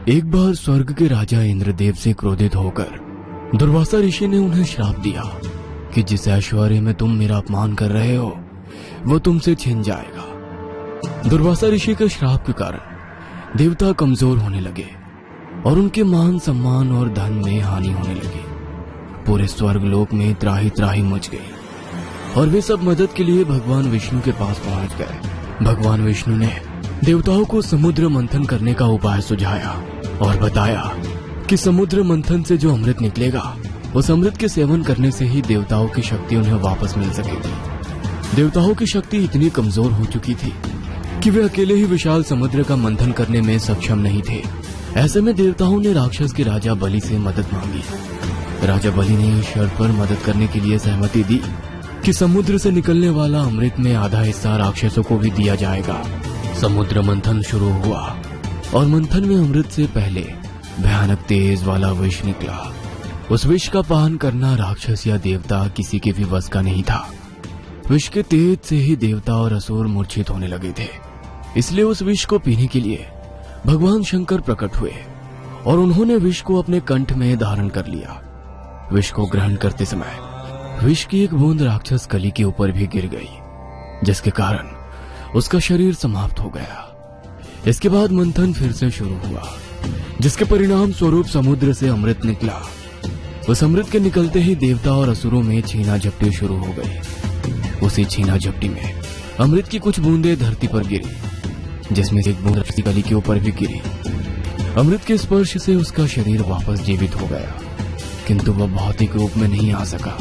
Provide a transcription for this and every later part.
एक बार स्वर्ग के राजा इंद्रदेव से क्रोधित होकर दुर्वासा ऋषि ने उन्हें श्राप दिया कि जिस ऐश्वर्य में तुम मेरा अपमान कर रहे हो वो तुमसे छिन जाएगा। दुर्वासा ऋषि के श्राप के कारण देवता कमजोर होने लगे और उनके मान सम्मान और धन में हानि होने लगी। पूरे स्वर्ग लोक में त्राही त्राही मच गई और वे सब मदद के लिए भगवान विष्णु के पास पहुंच गए। भगवान विष्णु ने देवताओं को समुद्र मंथन करने का उपाय सुझाया और बताया कि समुद्र मंथन से जो अमृत निकलेगा उस अमृत के सेवन करने से ही देवताओं की शक्ति उन्हें वापस मिल सकेगी। देवताओं की शक्ति इतनी कमजोर हो चुकी थी कि वे अकेले ही विशाल समुद्र का मंथन करने में सक्षम नहीं थे। ऐसे में देवताओं ने राक्षस के राजा बलि से मदद मांगी। राजा बलि ने इस शर्त पर मदद करने के लिए सहमति दी कि समुद्र से निकलने वाला अमृत में आधा हिस्सा राक्षसों को भी दिया जाएगा। समुद्र मंथन शुरू हुआ और मंथन में अमृत से पहले भयानक तेज वाला विष निकला। उस विष का पान करना राक्षस या देवता किसी के भी वश का नहीं था। विष के तेज से ही देवता और असुर मूर्छित होने लगे थे। इसलिए उस विष को पीने के लिए भगवान शंकर प्रकट हुए और उन्होंने विष को अपने कंठ में धारण कर लिया। विष को ग्रहण करते समय विष की एक बूंद राक्षस कली के ऊपर भी गिर गई, जिसके कारण उसका शरीर समाप्त हो गया। इसके बाद मंथन फिर से शुरू हुआ, जिसके परिणाम स्वरूप समुद्र से अमृत निकला। उस अमृत के निकलते ही देवता और असुरों में छीना झपटी शुरू हो गई। उसी छीना झपटी में अमृत की कुछ बूंदें धरती पर गिरी, जिसमें से एक बूंद कली के ऊपर भी गिरी। अमृत के स्पर्श से उसका शरीर वापस जीवित हो गया, किंतु वह भौतिक रूप में नहीं आ सका।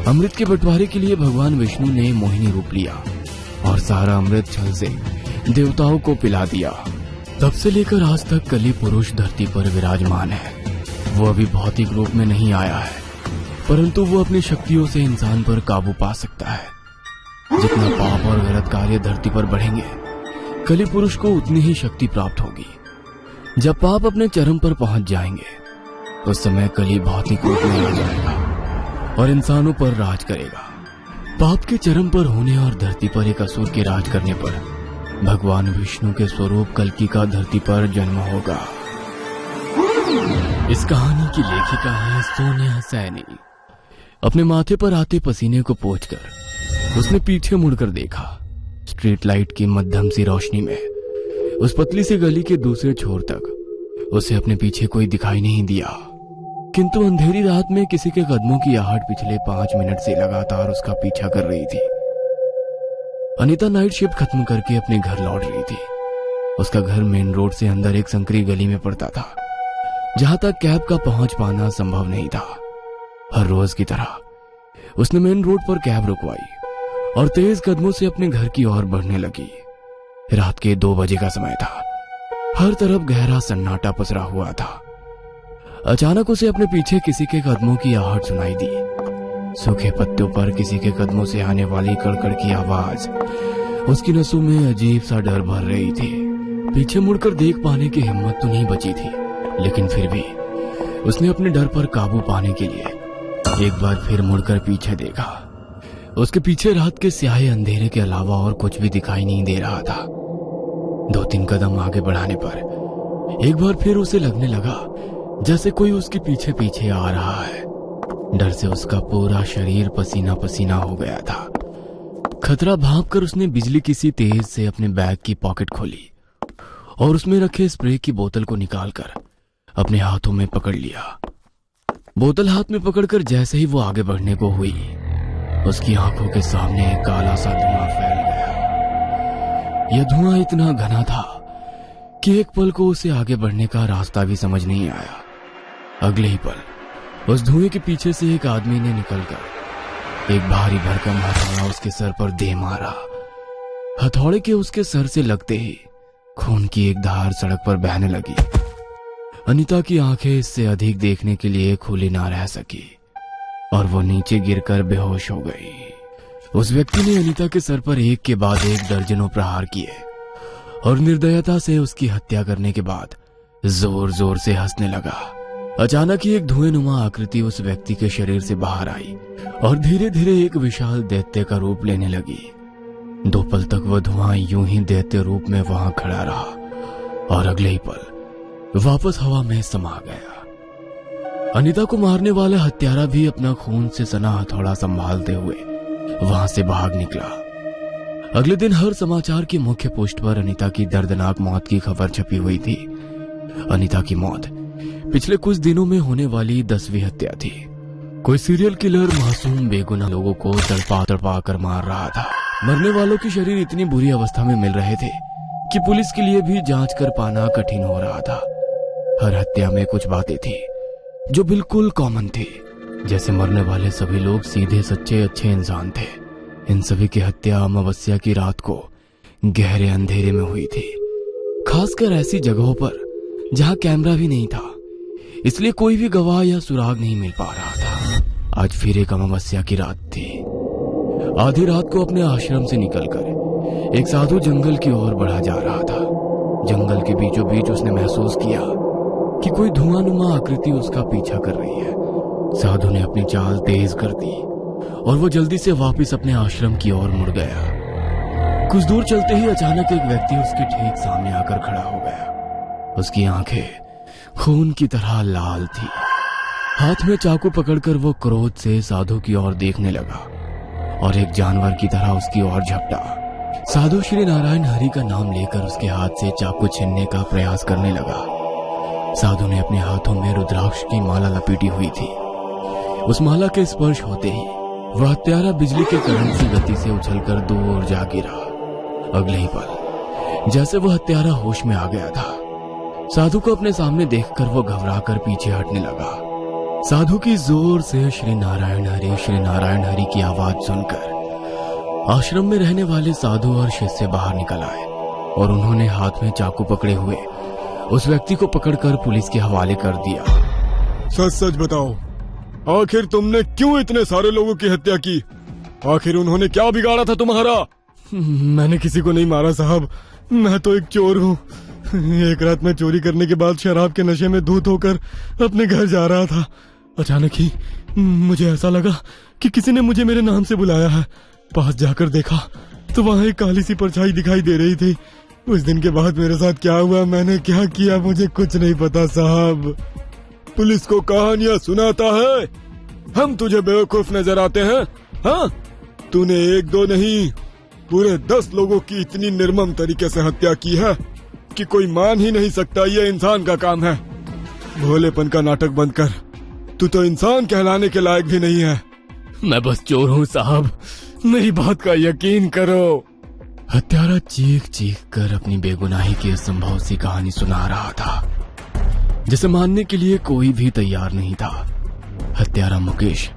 अमृत के बंटवारे के लिए भगवान विष्णु ने मोहिनी रूप लिया और सारा अमृत छल से देवताओं को पिला दिया। तब से लेकर आज तक कली पुरुष धरती पर विराजमान है। वो अभी भौतिक रूप में नहीं आया है, परंतु वो अपनी शक्तियों से इंसान पर काबू पा सकता है। जितना पाप और गलत कार्य धरती पर बढ़ेंगे, कली पुरुष को उतनी ही शक्ति प्राप्त होगी। जब पाप अपने चरम पर पहुंच जाएंगे, उस समय कली भौतिक रूप में आ जाएगा और इंसानों पर राज करेगा। पाप के चरम पर होने और धरती पर एक असुर के राज करने पर भगवान विष्णु के स्वरूप कल्कि का धरती पर जन्म होगा। इस कहानी की लेखिका है सोनिया सैनी। अपने माथे पर आते पसीने को पोंछकर उसने पीछे मुड़कर देखा। स्ट्रीट लाइट की मध्यम सी रोशनी में उस पतली सी गली के दूसरे छोर तक उसे अपने पीछे कोई दिखाई नहीं दिया, किंतु अंधेरी रात में किसी के कदमों की आहट पिछले 5 मिनट से लगातार उसका पीछा कर रही थी। अनीता नाइट शिफ्ट खत्म करके अपने घर लौट रही थी। उसका घर मेन रोड से अंदर एक संकरी गली में पड़ता था, जहां तक कैब का पहुंच पाना संभव नहीं था। हर रोज की तरह उसने मेन रोड पर कैब रुकवाई और तेज कदमों से अपने घर की ओर बढ़ने लगी। रात के 2 बजे का समय था। हर तरफ गहरा सन्नाटा पसरा हुआ था। अचानक उसे अपने पीछे किसी के कदमों की आहट सुनाई दी। सूखे पत्तों पर किसी के कदमों से आने वाली कड़कड़ की आवाज उसकी नसों में अजीब सा डर भर रही थी। पीछे मुड़कर देख पाने की हिम्मत तो नहीं बची थी, लेकिन फिर भी उसने अपने डर पर काबू पाने के लिए एक बार फिर मुड़कर पीछे देखा। उसके पीछे रात के स्याहे अंधेरे के अलावा और कुछ भी दिखाई नहीं दे रहा था। 2-3 कदम आगे बढ़ाने पर एक बार फिर उसे लगने लगा जैसे कोई उसके पीछे पीछे आ रहा है। डर से उसका पूरा शरीर पसीना पसीना हो गया था। खतरा भांपकर उसने बिजली की सी तेज से अपने बैग की पॉकेट खोली और उसमें रखे स्प्रे की बोतल को निकालकर अपने हाथों में पकड़ लिया। बोतल हाथ में पकड़कर जैसे ही वो आगे बढ़ने को हुई, उसकी आंखों के सामने एक काला सा धुआं फैल गया। यह धुआं इतना घना था कि एक पल को उसे आगे बढ़ने का रास्ता भी समझ नहीं आया। अगले ही पल उस धुएं के पीछे से एक आदमी ने निकलकर एक भारी भरकम हथौड़ा उसके सर पर दे मारा। हथौड़े के उसके सर से लगते ही खून की एक धार सड़क पर बहने लगी। अनीता की आंखें इससे अधिक देखने के लिए खुली ना रह सकी और वो नीचे गिरकर बेहोश हो गई। उस व्यक्ति ने अनीता के सर पर एक के बाद एक दर्जनों प्रहार किए और निर्दयता से उसकी हत्या करने के बाद जोर जोर से हंसने लगा। अचानक ही एक धुएंनुमा आकृति उस व्यक्ति के शरीर से बाहर आई और धीरे धीरे एक विशाल दैत्य का रूप लेने लगी। 2 पल तक वह धुआं यूं ही दैत्य रूप में वहां खड़ा रहा और अगले ही पल वापस हवा में समा गया। अनीता को मारने वाला हत्यारा भी अपना खून से सना हथौड़ा संभालते हुए वहां से भाग निकला। अगले दिन हर समाचार की मुख्य पोस्ट पर अनीता की दर्दनाक मौत की खबर छपी हुई थी। अनीता की मौत पिछले कुछ दिनों में होने वाली 10वीं हत्या थी। कोई सीरियल किलर मासूम बेगुनाह लोगों को तड़पा तड़पा कर मार रहा था। मरने वालों के शरीर इतनी बुरी अवस्था में मिल रहे थे कि पुलिस के लिए भी जांच कर पाना कठिन हो रहा था। हर हत्या में कुछ बातें थी जो बिल्कुल कॉमन थी, जैसे मरने वाले सभी लोग सीधे सच्चे अच्छे इंसान थे। इन सभी की हत्या अमावस्या की रात को गहरे अंधेरे में हुई थी, खासकर ऐसी जगहों पर जहां कैमरा भी नहीं था, इसलिए कोई भी गवाह या सुराग नहीं मिल पा रहा था। आज फिर एक अमावस्या की रात थी। आधी रात को अपने आश्रम से निकलकर एक साधु जंगल की ओर बढ़ा जा रहा था। जंगल के बीचों बीच उसने महसूस किया कि कोई धुआंनुमा आकृति उसका पीछा कर रही है। साधु ने अपनी चाल तेज कर दी और वो जल्दी से वापस अपने आश्रम की ओर मुड़ गया। कुछ दूर चलते ही अचानक एक व्यक्ति उसके ठीक सामने आकर खड़ा हो गया। उसकी आंखें खून की तरह लाल थी। हाथ में चाकू पकड़कर वो क्रोध से साधु की ओर देखने लगा और एक जानवर की तरह उसकी ओर झपटा। साधु श्री नारायण हरि का नाम लेकर उसके हाथ से चाकू छीनने का प्रयास करने लगा। साधु ने अपने हाथों में रुद्राक्ष की माला लपेटी हुई थी। उस माला के स्पर्श होते ही वह हत्यारा बिजली के करंट की गति से उछलकर दूर जा गिरा। अगले ही पल जैसे वह हत्यारा होश में आ गया था, साधु को अपने सामने देखकर वो घबराकर पीछे हटने लगा। साधु की जोर से श्री नारायण हरि की आवाज सुनकर आश्रम में रहने वाले साधु और शिष्य बाहर निकल आए और उन्होंने हाथ में चाकू पकड़े हुए उस व्यक्ति को पकड़कर पुलिस के हवाले कर दिया। सच सच बताओ, आखिर तुमने क्यों इतने सारे लोगों की हत्या की? आखिर उन्होंने क्या बिगाड़ा था तुम्हारा? मैंने किसी को नहीं मारा साहब, मैं तो एक चोर हूँ। एक रात में चोरी करने के बाद शराब के नशे में धूत होकर अपने घर जा रहा था। अचानक ही मुझे ऐसा लगा कि किसी ने मुझे मेरे नाम से बुलाया है। पास जाकर देखा तो वहाँ एक काली सी परछाई दिखाई दे रही थी। उस दिन के बाद मेरे साथ क्या हुआ, मैंने क्या किया, मुझे कुछ नहीं पता साहब। पुलिस को कहानियां सुनाता है, हम तुझे बेवकूफ नजर आते हैं? हाँ, तूने एक दो नहीं पूरे 10 लोगों की इतनी निर्मम तरीके से हत्या की है कि कोई मान ही नहीं सकता ये इंसान का काम है। भोलेपन का नाटक बंद कर, तू तो इंसान कहलाने के लायक भी नहीं है। मैं बस चोर हूँ साहब, मेरी बात का यकीन करो। हत्यारा चीख चीख कर अपनी बेगुनाही की असंभव सी कहानी सुना रहा था, जिसे मानने के लिए कोई भी तैयार नहीं था। हत्यारा मुकेश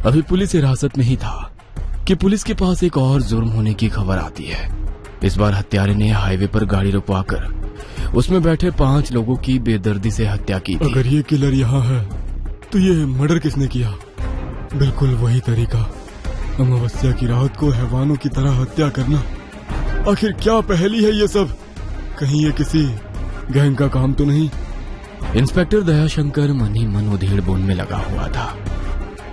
अभी पुलिस हिरासत में ही था कि पुलिस के पास एक और जुर्म होने की खबर आती है। इस बार हत्यारे ने हाईवे पर गाड़ी रुकवाकर उसमें बैठे 5 लोगों की बेदर्दी से हत्या की थी। अगर ये किलर यहाँ है तो ये मर्डर किसने किया? बिल्कुल वही तरीका, अमावस्या की रात को हैवानों की तरह हत्या करना। आखिर क्या पहेली है ये सब? कहीं ये किसी गैंग का काम तो नहीं? इंस्पेक्टर दयाशंकर मन ही मन उधेड़ बुन में लगा हुआ था।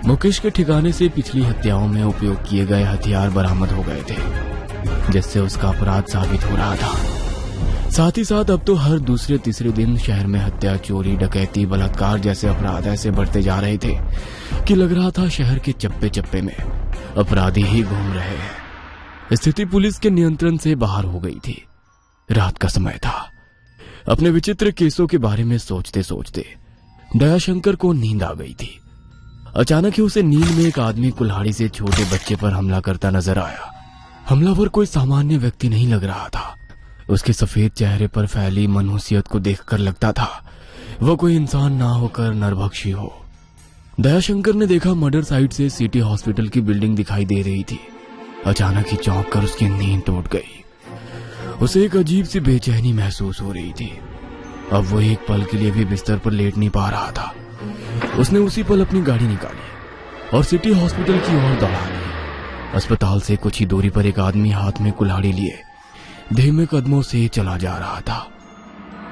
मुकेश के ठिकाने से पिछली हत्याओं में उपयोग किए गए हथियार बरामद हो गए थे, जिससे उसका अपराध साबित हो रहा था। साथ ही साथ अब तो हर दूसरे तीसरे दिन शहर में हत्या, चोरी, डकैती, बलात्कार जैसे अपराध ऐसे बढ़ते जा रहे थे कि लग रहा था शहर के चप्पे चप्पे में अपराधी ही घूम रहे हैं। स्थिति पुलिस के नियंत्रण से बाहर हो गई थी। रात का समय था। अपने विचित्र केसों के बारे में सोचते सोचते दयाशंकर को नींद आ गई थी। अचानक ही उसे नींद में एक आदमी कुल्हाड़ी से छोटे बच्चे पर हमला करता नजर आया। हमलावर कोई सामान्य व्यक्ति नहीं लग रहा था। उसके सफेद चेहरे पर फैली मनहूसियत को देखकर लगता था वह कोई इंसान ना होकर नरभक्षी हो। दयाशंकर ने देखा मर्डर साइट से सिटी हॉस्पिटल की बिल्डिंग दिखाई दे रही थी। अचानक ही चौंक कर उसकी नींद टूट गई। उसे एक अजीब सी बेचैनी महसूस हो रही थी। अब वो एक पल के लिए भी बिस्तर पर लेट नहीं पा रहा था। उसने उसी पल अपनी गाड़ी निकाली और सिटी हॉस्पिटल की ओर दौड़ा ली। अस्पताल से कुछ ही दूरी पर एक आदमी हाथ में कुल्हाड़ी लिए धीमे कदमों से चला जा रहा था।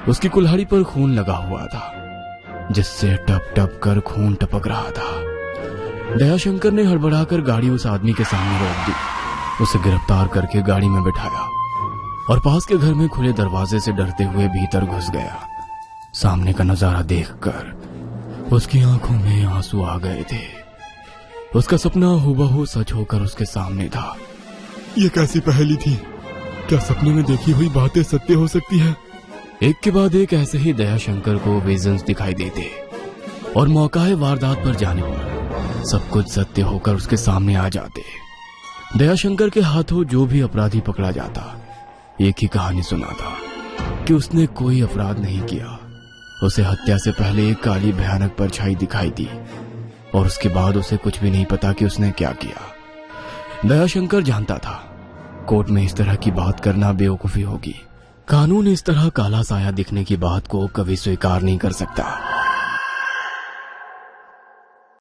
उसकी कुल्हाड़ी पर खून लगा हुआ था, जिससे टप टप कर खून टपक रहा था। दयाशंकर ने हड़बड़ाकर गाड़ी उस आदमी के सामने रोक दी। उसे गिरफ्तार करके गाड़ी में बिठाया और पास के घर में खुले दरवाजे से डरते हुए भीतर घुस गया। सामने का नजारा देखकर उसकी आंखों में आंसू आ गए थे। उसका सपना हूबहू सच होकर उसके सामने था। ये कैसी पहेली थी? क्या सपने में देखी हुई बातें सत्य हो सकती है? एक के बाद एक ऐसे ही दयाशंकर को विजन्स दिखाई देते और मौका वारदात पर जाने पर सब कुछ सत्य होकर उसके सामने आ जाते। दयाशंकर के हाथों जो भी अपराधी पकड़ा जाता, एक ही कहानी सुनाता कि उसने कोई अपराध नहीं किया। उसे हत्या से पहले एक काली भयानक परछाई दिखाई दी और उसके बाद उसे कुछ भी नहीं पता कि उसने क्या किया। दयाशंकर जानता था कोर्ट में इस तरह की बात करना बेवकूफी होगी। कानून इस तरह काला साया दिखने की बात को कभी स्वीकार नहीं कर सकता।